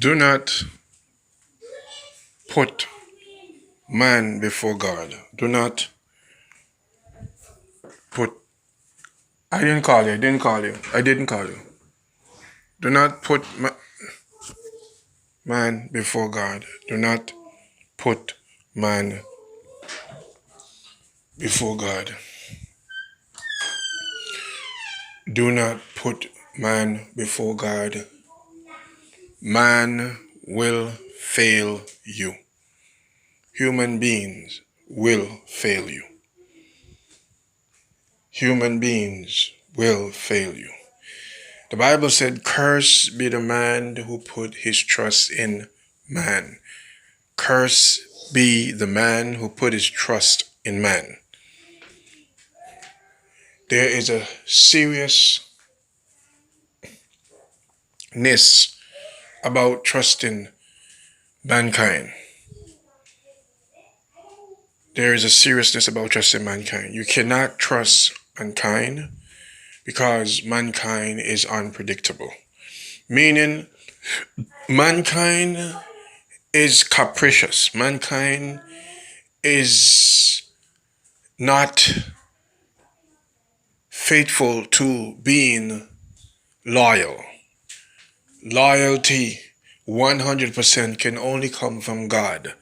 Do not put man before God. Do not put. I didn't call you. I didn't call you. I didn't call you. Do not put man before God. Do not put man before God. Do not put man before God. Man will fail you. Human beings will fail you. Human beings will fail you. The Bible said, "Cursed be the man who put his trust in man." Cursed be the man who put his trust in man. There is a seriousness about trusting mankind. There is a seriousness about trusting mankind. You cannot trust mankind because mankind is unpredictable. Meaning, mankind is capricious. Mankind is not faithful to being loyal. Loyalty 100% can only come from God.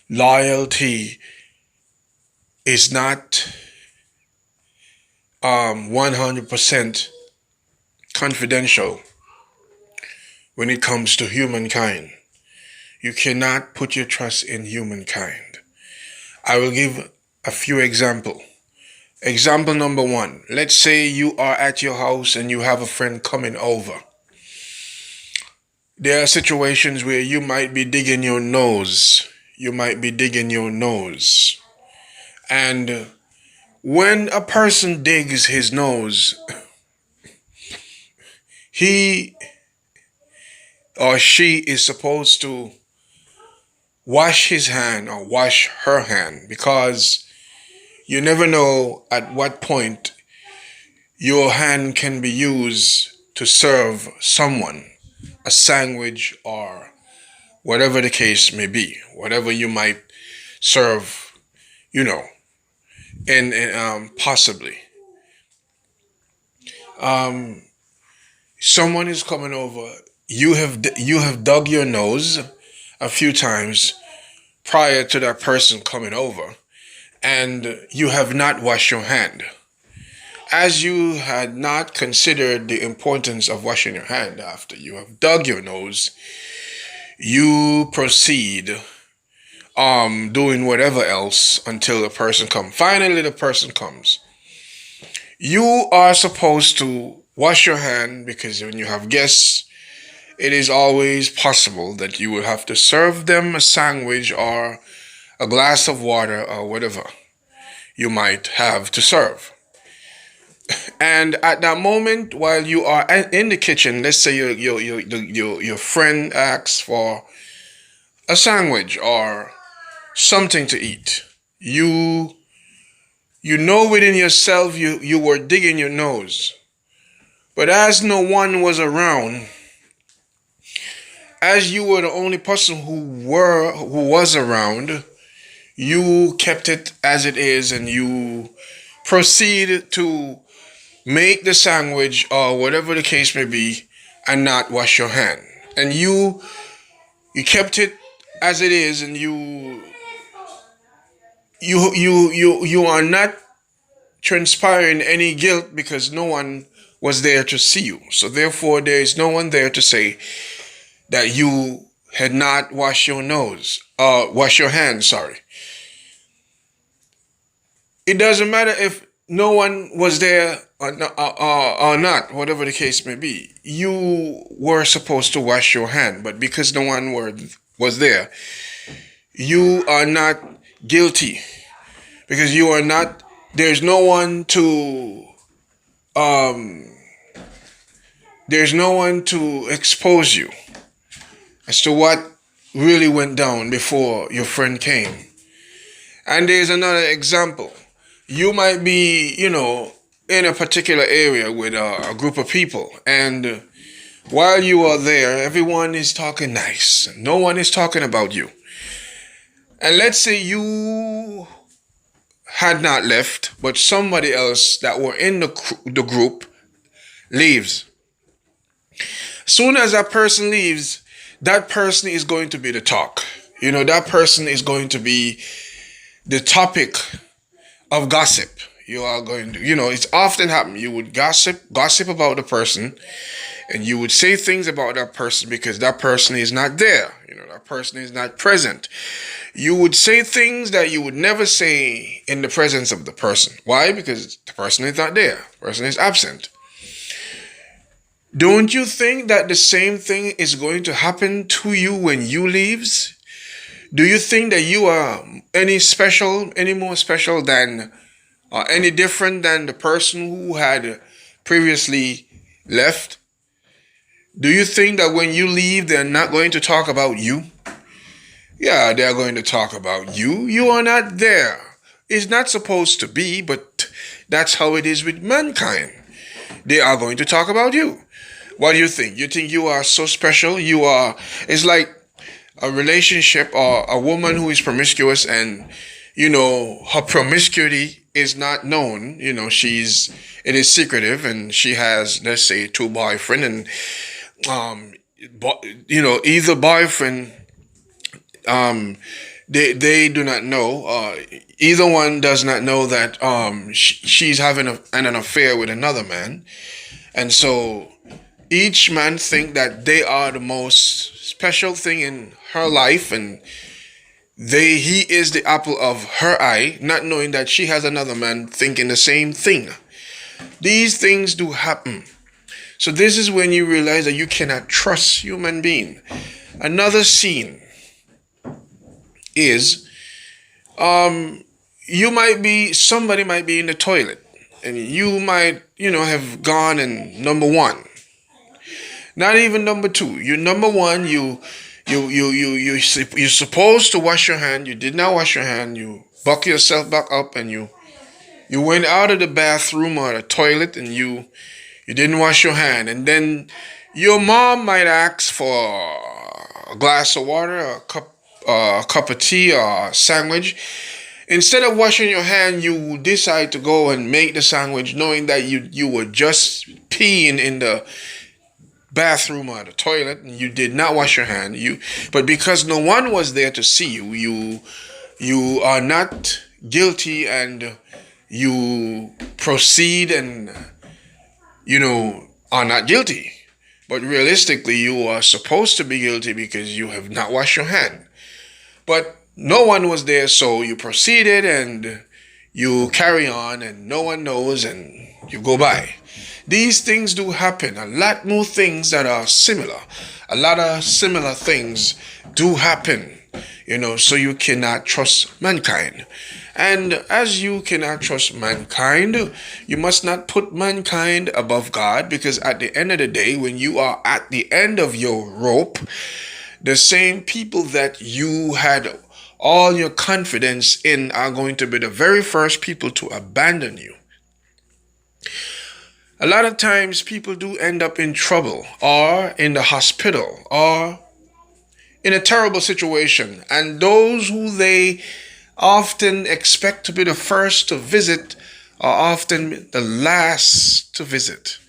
Loyalty is not 100% confidential when it comes to humankind. You cannot put your trust in humankind. I will give a few examples. Example number one. Let's say you are at your house and you have a friend coming over. There are situations where you might be digging your nose. You might be digging your nose. And when a person digs his nose, he or she is supposed to wash his hand or wash her hand, because you never know at what point your hand can be used to serve someone a sandwich or whatever the case may be, whatever you might serve, and possibly. Someone is coming over. You have dug your nose a few times prior to that person coming over, and you have not washed your hand. As you had not considered the importance of washing your hand after you have dug your nose, you proceed doing whatever else until the person comes. Finally, the person comes. You are supposed to wash your hand, because when you have guests, it is always possible that you will have to serve them a sandwich or a glass of water or whatever you might have to serve. And at that moment, while you are in the kitchen, let's say your friend asks for a sandwich or something to eat. You know within yourself you were digging your nose. But as no one was around, as you were the only person who was around, you kept it as it is and you proceeded to make the sandwich or whatever the case may be and not wash your hand. And you kept it as it is, and you are not transpiring any guilt because no one was there to see you. So therefore there is no one there to say that you had not washed your hand, sorry. It doesn't matter if no one was there or not, whatever the case may be. You were supposed to wash your hand, but because no one was there, you are not guilty, because there's no one to expose you as to what really went down before your friend came. And there's another example. You might be, in a particular area with a group of people, and While you are there, everyone is talking nice. No one is talking about you. And let's say you had not left, but somebody else that were in the group leaves. Soon as that person leaves, that person is going to be the talk. That person is going to be the topic of gossip. You are going to, it's often happened. You would gossip about the person, and you would say things about that person because that person is not there. That person is not present. You would say things that you would never say in the presence of the person. Why? Because the person is not there. The person is absent. Don't you think that the same thing is going to happen to you when you leaves? Do you think that you are any more special than, or any different than the person who had previously left? Do you think that when you leave, they're not going to talk about you? Yeah, they're going to talk about you. You are not there. It's not supposed to be, but that's how it is with mankind. They are going to talk about you. What do you think? You think you are so special? It's like a relationship or a woman who is promiscuous and, her promiscuity is not known. It is secretive and she has, let's say, two boyfriends and, either boyfriend, they do not know, either one does not know that, she's having an affair with another man. And so each man think that they are the most special thing in her life, and he is the apple of her eye, not knowing that she has another man thinking the same thing. These things do happen. So this is when you realize that you cannot trust human being. Another scene is, somebody might be in the toilet, and you might, have gone in number one. Not even number two. You number one. You're supposed to wash your hand. You did not wash your hand. You buck yourself back up, and you went out of the bathroom or the toilet, and you didn't wash your hand. And then your mom might ask for a glass of water, a cup of tea, or a sandwich. Instead of washing your hand, you decide to go and make the sandwich, knowing that you were just peeing in the bathroom or the toilet and you did not wash your hand. But because no one was there to see you are not guilty, and you proceed and are not guilty. But realistically, you are supposed to be guilty because you have not washed your hand. But no one was there, so you proceeded and you carry on, and no one knows, and you go by. These things do happen. A lot more things that are similar. A lot of similar things do happen, so you cannot trust mankind. And as you cannot trust mankind, you must not put mankind above God, because at the end of the day, when you are at the end of your rope, the same people that you had all your confidence in are going to be the very first people to abandon you. A lot of times people do end up in trouble or in the hospital or in a terrible situation. And those who they often expect to be the first to visit are often the last to visit.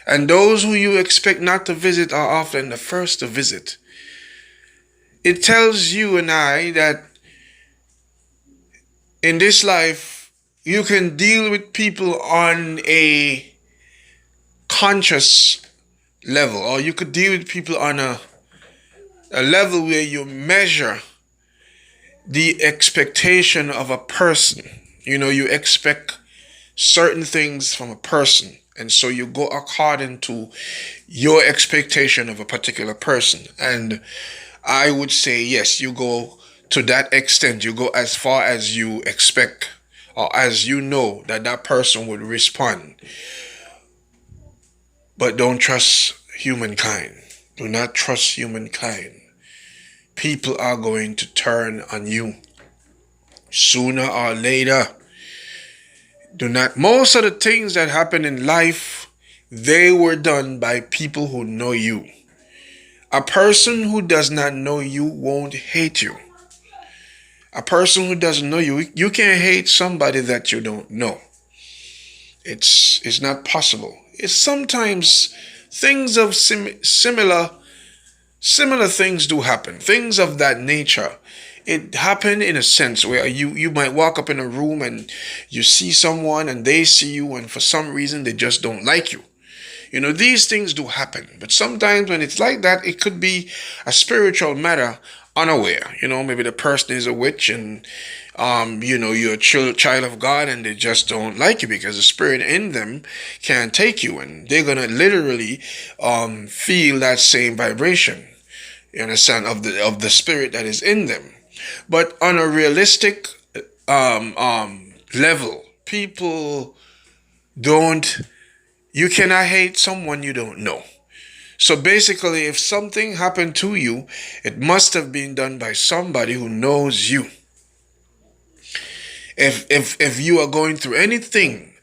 And those who you expect not to visit are often the first to visit. It tells you and I that in this life, you can deal with people on a conscious level, or you could deal with people on a level where you measure the expectation of a person. You expect certain things from a person, and so you go according to your expectation of a particular person. And I would say, yes, you go to that extent. You go as far as you expect, or as you know that that person would respond. But don't trust humankind. Do not trust humankind. People are going to turn on you sooner or later. Most of the things that happen in life they were done by people who know you. A person who does not know you won't hate you. A person who doesn't know you, you can't hate somebody that you don't know. It's not possible. It's sometimes things of similar things do happen. Things of that nature. It happened in a sense where you might walk up in a room and you see someone and they see you and for some reason they just don't like you. These things do happen. But sometimes when it's like that, it could be a spiritual matter unaware. Maybe the person is a witch and you're a child of God and they just don't like you because the spirit in them can't take you and they're gonna literally feel that same vibration. You understand, of the spirit that is in them. But on a realistic level, people don't you cannot hate someone you don't know. So basically, if something happened to you, it must have been done by somebody who knows you. If you are going through anything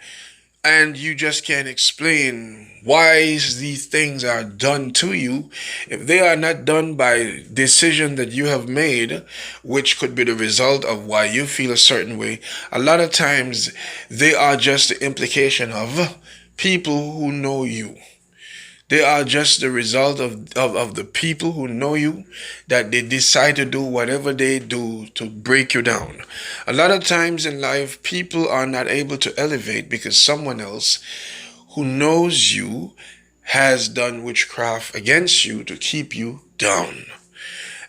and you just can't explain why these things are done to you, if they are not done by decision that you have made, which could be the result of why you feel a certain way, a lot of times they are just the implication of people who know you. They are just the result of the people who know you, that they decide to do whatever they do to break you down. A lot of times in life, people are not able to elevate because someone else who knows you has done witchcraft against you to keep you down.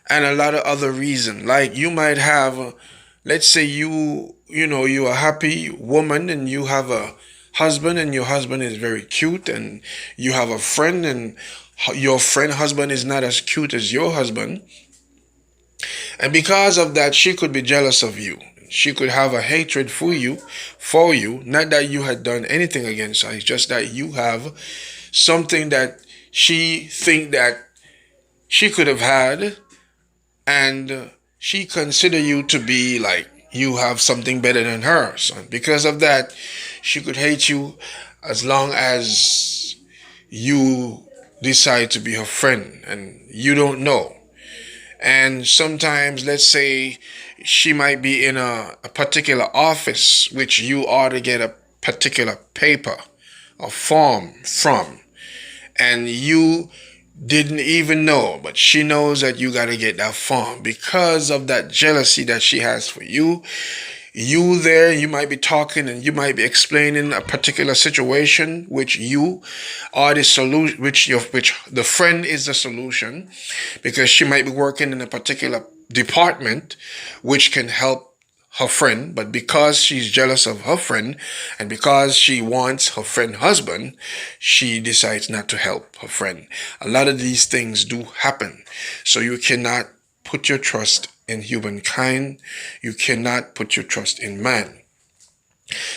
And a lot of other reasons. Like you might have, let's say you're a happy woman and you have a husband and your husband is very cute, and you have a friend and your friend husband is not as cute as your husband, and because of that she could be jealous of you. She could have a hatred for you, not that you had done anything against her. It's just that you have something that she think that she could have had, and she consider you to be like you have something better than her. So because of that, she could hate you as long as you decide to be her friend and you don't know. And sometimes, let's say, she might be in a particular office which you ought to get a particular paper or form from, and you didn't even know, but she knows that you got to get that form because of that jealousy that she has for you. You might be talking and you might be explaining a particular situation which you are the solution, which the friend is the solution, because she might be working in a particular department which can help her friend, but because she's jealous of her friend and because she wants her friend husband, she decides not to help her friend. A lot of these things do happen. So you cannot put your trust in humankind. You cannot put your trust in man.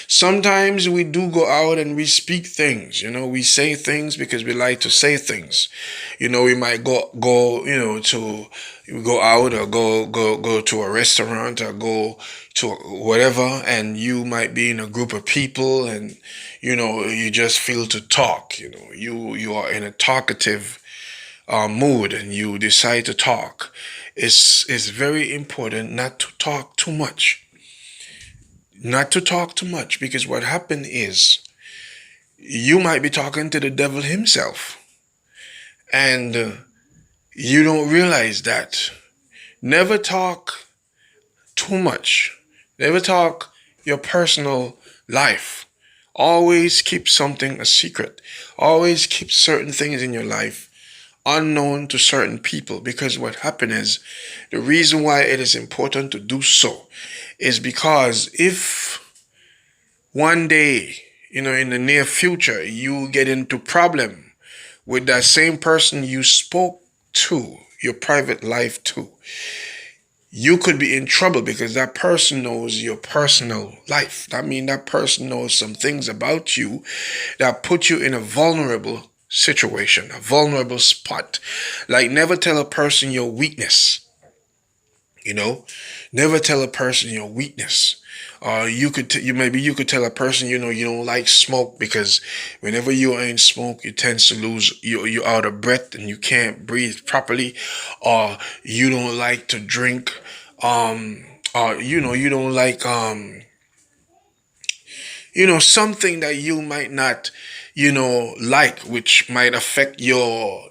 Sometimes we do go out and we speak things, we say things because we like to say things. We might go, to go out or go to a restaurant or go to whatever, and you might be in a group of people and, you just feel to talk, you are in a talkative mood and you decide to talk. It's very important not to talk too much. Not to talk too much, because what happened is you might be talking to the devil himself and you don't realize that. Never talk too much. Never talk your personal life. Always keep something a secret. Always keep certain things in your life unknown to certain people, because what happened is the reason why it is important to do so is because if one day, in the near future, you get into problem with that same person you spoke to, your private life to, you could be in trouble because that person knows your personal life. That means that person knows some things about you that put you in a vulnerable situation, a vulnerable spot. Like, never tell a person your weakness. Never tell a person your weakness. You could tell a person, you don't like smoke because whenever you are in smoke, you tend to lose you out of breath and you can't breathe properly, or you don't like to drink, or you don't like something that you might not like, which might affect your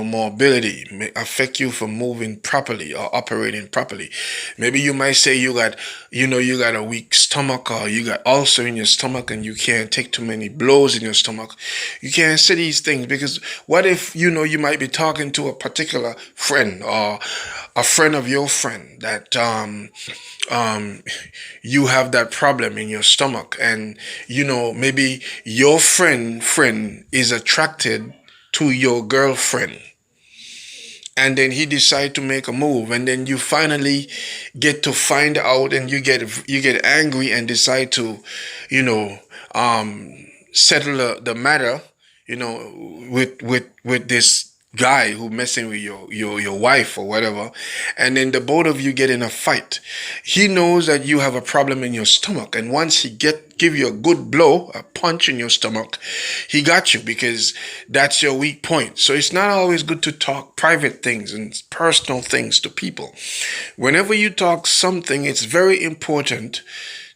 mobility, may affect you from moving properly or operating properly. Maybe you might say you got a weak stomach, or you got ulcer in your stomach and you can't take too many blows in your stomach. You can't say these things because what if you might be talking to a particular friend, or a friend of your friend, that um you have that problem in your stomach, and maybe your friend is attracted to your girlfriend, and then he decide to make a move, and then you finally get to find out, and you get angry and decide to you know settle the matter, with this guy who messing with your wife or whatever, and then the both of you get in a fight. He knows that you have a problem in your stomach, and once he give you a good blow, a punch in your stomach, he got you because that's your weak point. So it's not always good to talk private things and personal things to people. Whenever you talk something, it's very important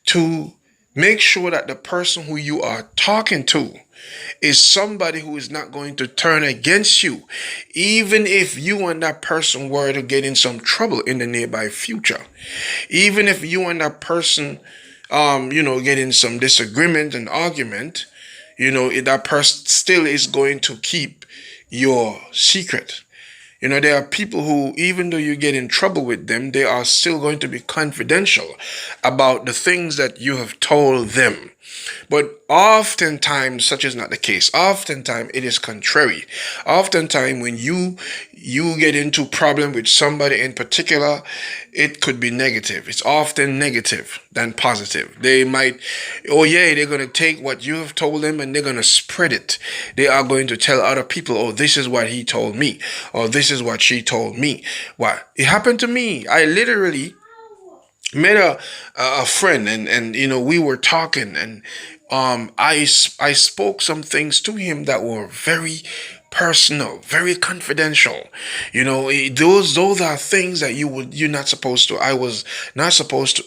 to make sure that the person who you are talking to is somebody who is not going to turn against you, even if you and that person were to get in some trouble in the nearby future. Even if you and that person, get in some disagreement and argument, that person still is going to keep your secret. There are people who, even though you get in trouble with them, they are still going to be confidential about the things that you have told them. But oftentimes, such is not the case. Oftentimes, it is contrary. Oftentimes, when you get into problem with somebody in particular, it could be negative. It's often negative than positive. They might, oh yeah, they're gonna take what you have told them and they're gonna spread it. They are going to tell other people, oh, this is what he told me, or this is what she told me. Why? It happened to me. I literally met a friend, and we were talking, and I spoke some things to him that were very personal, very confidential. Those are things that you're not supposed to. I was not supposed to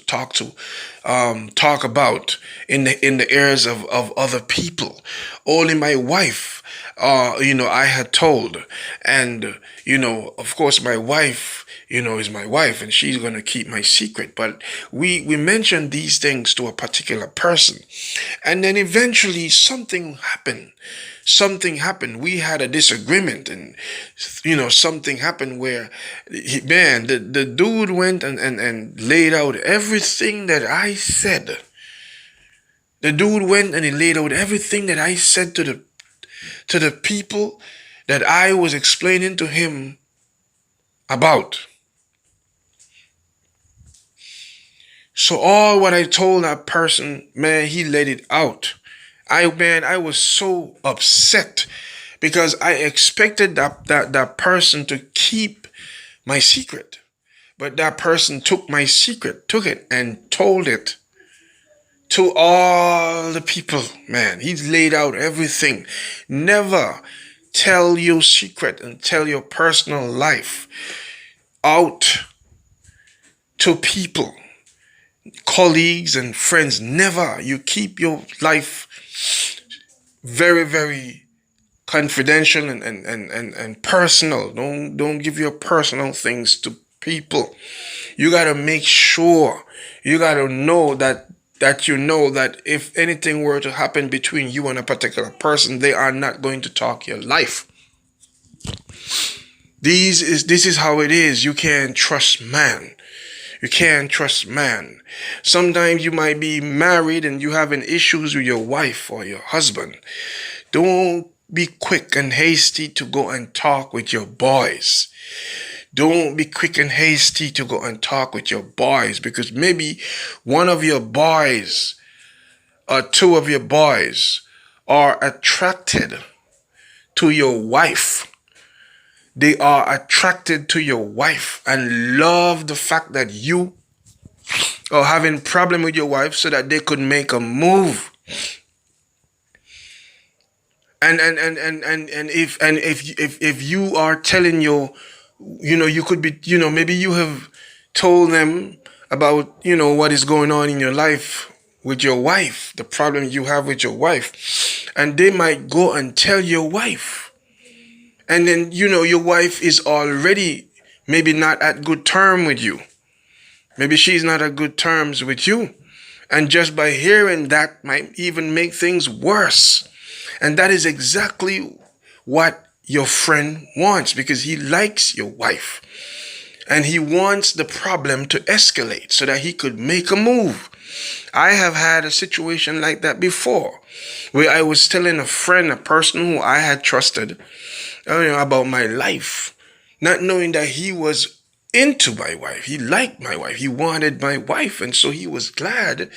talk about in the ears of other people. Only my wife, I had told, and of course, my wife, is my wife, and she's gonna keep my secret. But we mentioned these things to a particular person, and then eventually something happened. We had a disagreement, and something happened where the dude went and laid out everything that I said. The dude went and he laid out everything that I said to the people that I was explaining to him about. So all what I told that person, man, he let it out. I was so upset because I expected that person to keep my secret. But that person took my secret, took it and told it to all the people. Man, he's laid out everything. Never tell your secret and tell your personal life out to people, colleagues and friends. Never. You keep your life very, very confidential and personal. Don't give your personal things to people. You gotta make sure, you gotta know that if anything were to happen between you and a particular person, they are not going to talk your life. This is how it is. You can't trust man. You can't trust man. Sometimes you might be married and you having issues with your wife or your husband. Don't be quick and hasty to go and talk with your boys. Don't be quick and hasty to go and talk with your boys, because maybe one of your boys or two of your boys are attracted to your wife. They are attracted to your wife and love the fact that you or having problem with your wife so that they could make a move. And if you are telling your, you could be, maybe you have told them about, what is going on in your life with your wife, the problem you have with your wife, and they might go and tell your wife, and then your wife is already maybe not at good term with you. Maybe she's not at good terms with you. And just by hearing that might even make things worse. And that is exactly what your friend wants, because he likes your wife. And he wants the problem to escalate so that he could make a move. I have had a situation like that before, where I was telling a friend, a person who I had trusted, about my life, not knowing that he was into my wife. He liked my wife. He wanted my wife. And so he was glad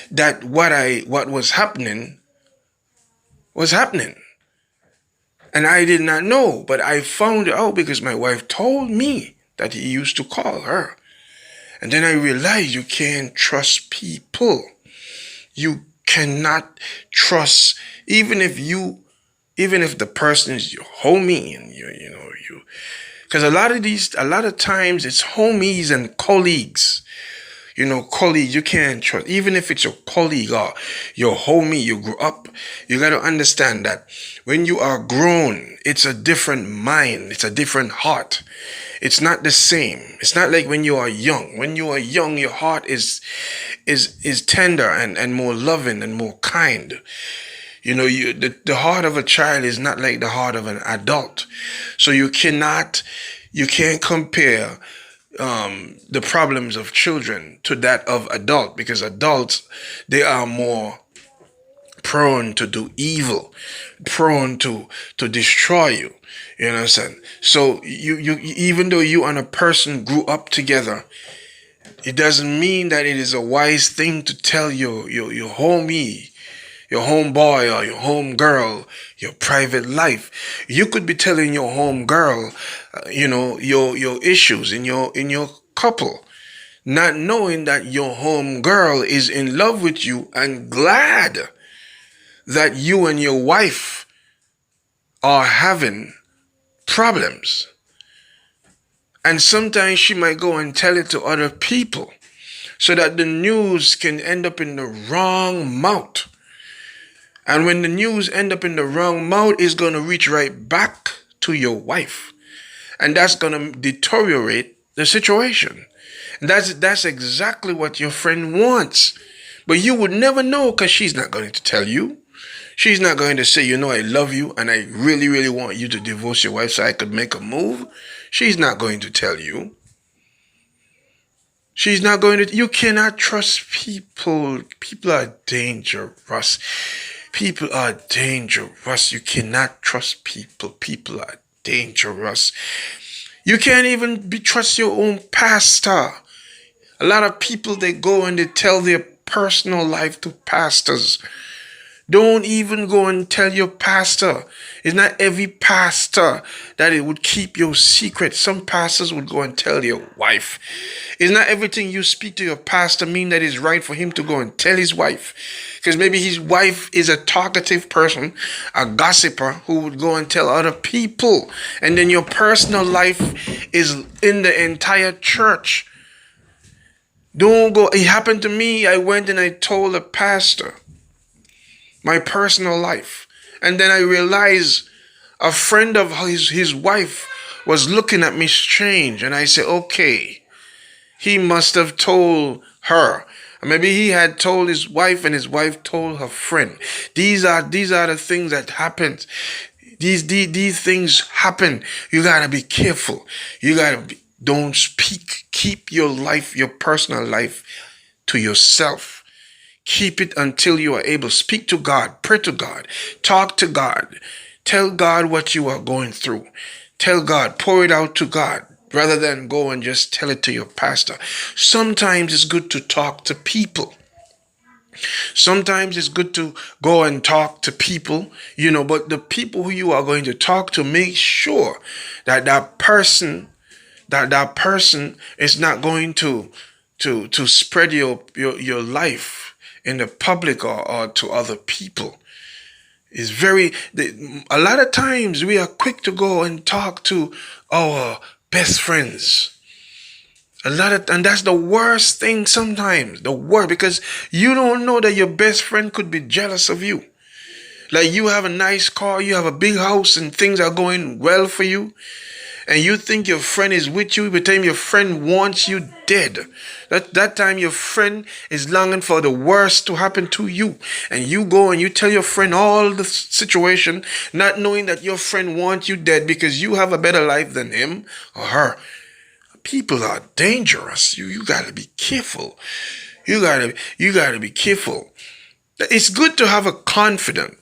that what was happening was happening. And I did not know, but I found out because my wife told me that he used to call her. And then I realized you can't trust people. You cannot trust, even if the person is your homie, and because a lot of times it's homies and colleagues. Colleagues, you can't trust. Even if it's your colleague or your homie, you grew up, you got to understand that when you are grown, it's a different mind, it's a different heart. It's not the same. It's not like when you are young. When you are young, your heart is tender and more loving and more kind. The heart of a child is not like the heart of an adult. So you can't compare the problems of children to that of adult, because adults, they are more prone to do evil, prone to destroy you. You understand? So you even though you and a person grew up together, it doesn't mean that it is a wise thing to tell your homie, your homeboy or your home girl, your private life. You could be telling your home girl, your issues in your couple, not knowing that your home girl is in love with you and glad that you and your wife are having problems. And sometimes she might go and tell it to other people so that the news can end up in the wrong mouth. And when the news end up in the wrong mouth, it's going to reach right back to your wife. And that's going to deteriorate the situation. And that's exactly what your friend wants. But you would never know, because she's not going to tell you. She's not going to say, I love you and I really, really want you to divorce your wife so I could make a move. She's not going to tell you. She's not going to. You cannot trust people. People are dangerous. People are dangerous. You cannot trust people. People are dangerous. You can't even trust your own pastor. A lot of people, they go and they tell their personal life to pastors. Don't even go and tell your pastor. It's not every pastor that it would keep your secret. Some pastors would go and tell your wife. It's not everything you speak to your pastor mean that it's right for him to go and tell his wife. Because maybe his wife is a talkative person, a gossiper who would go and tell other people. And then your personal life is in the entire church. Don't go. It happened to me. I went and I told a pastor my personal life. And then I realized a friend of his wife was looking at me strange. And I said, okay, he must have told her. Maybe he had told his wife and his wife told her friend. These are the things that happen. These things happen. You gotta be careful. Don't speak. Keep your life, your personal life, to yourself. Keep it until you are able. Speak to God. Pray to God. Talk to God. Tell God what you are going through. Tell God. Pour it out to God, rather than go and just tell it to your pastor. Sometimes it's good to talk to people. Sometimes it's good to go and talk to people, but the people who you are going to talk to, make sure that person is not going to to spread your life in the public, or to other people. Is very a lot of times we are quick to go and talk to our best friends. And that's the worst thing sometimes. The worst, because you don't know that your best friend could be jealous of you. Like, you have a nice car, you have a big house, and things are going well for you, and you think your friend is with you. By the time your friend wants you dead, that time your friend is longing for the worst to happen to you, and you go and you tell your friend all the situation, not knowing that your friend wants you dead because you have a better life than him or her. People are dangerous. You gotta be careful. You gotta be careful. It's good to have a confidant,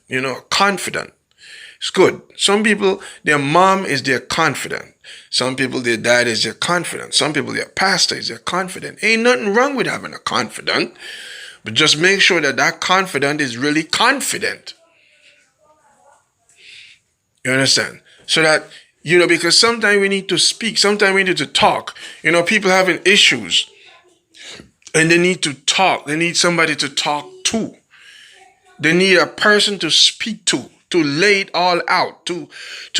confidant. It's good. Some people, their mom is their confidant. Some people, their dad is their confidant. Some people, their pastor is their confidant. Ain't nothing wrong with having a confidant, but just make sure that that confidant is really confident. You understand? So that, because sometimes we need to speak, sometimes we need to talk. People having issues and they need to talk. They need somebody to talk to. They need a person to speak to lay it all out, to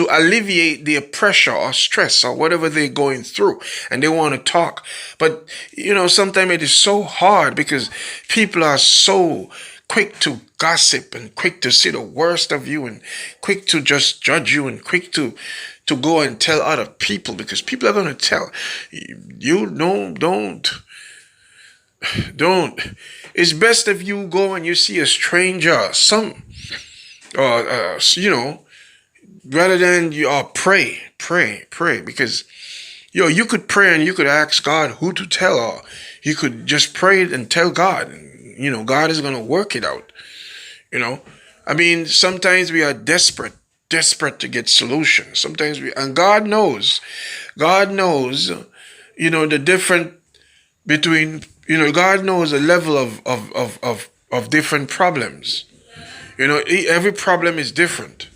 alleviate their pressure or stress or whatever they're going through, and they want to talk. But sometimes it is so hard because people are so quick to gossip and quick to see the worst of you and quick to just judge you and quick to go and tell other people, because people are going to tell you. Don't. It's best if you go and you see a stranger, rather than you pray, because you could pray and you could ask God who to tell, or you could just pray and tell God, and God is going to work it out. I mean, sometimes we are desperate to get solutions. Sometimes and God knows, the different between, God knows the level of different problems. Every problem is different.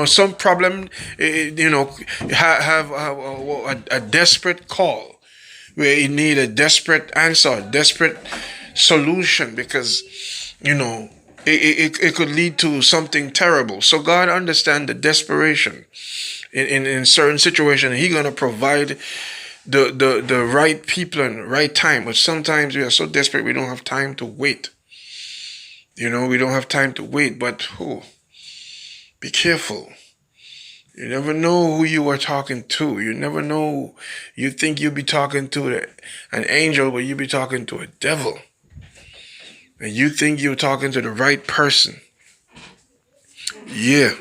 Some problem, have a desperate call where you need a desperate answer, a desperate solution, because, it could lead to something terrible. So God understands the desperation in certain situations. He's going to provide the right people and the right time. But sometimes we are so desperate we don't have time to wait. We don't have time to wait. But be careful. You never know who you are talking to. You never know. You think you'll be talking to an angel, but you'll be talking to a devil. And you think you're talking to the right person. Yeah.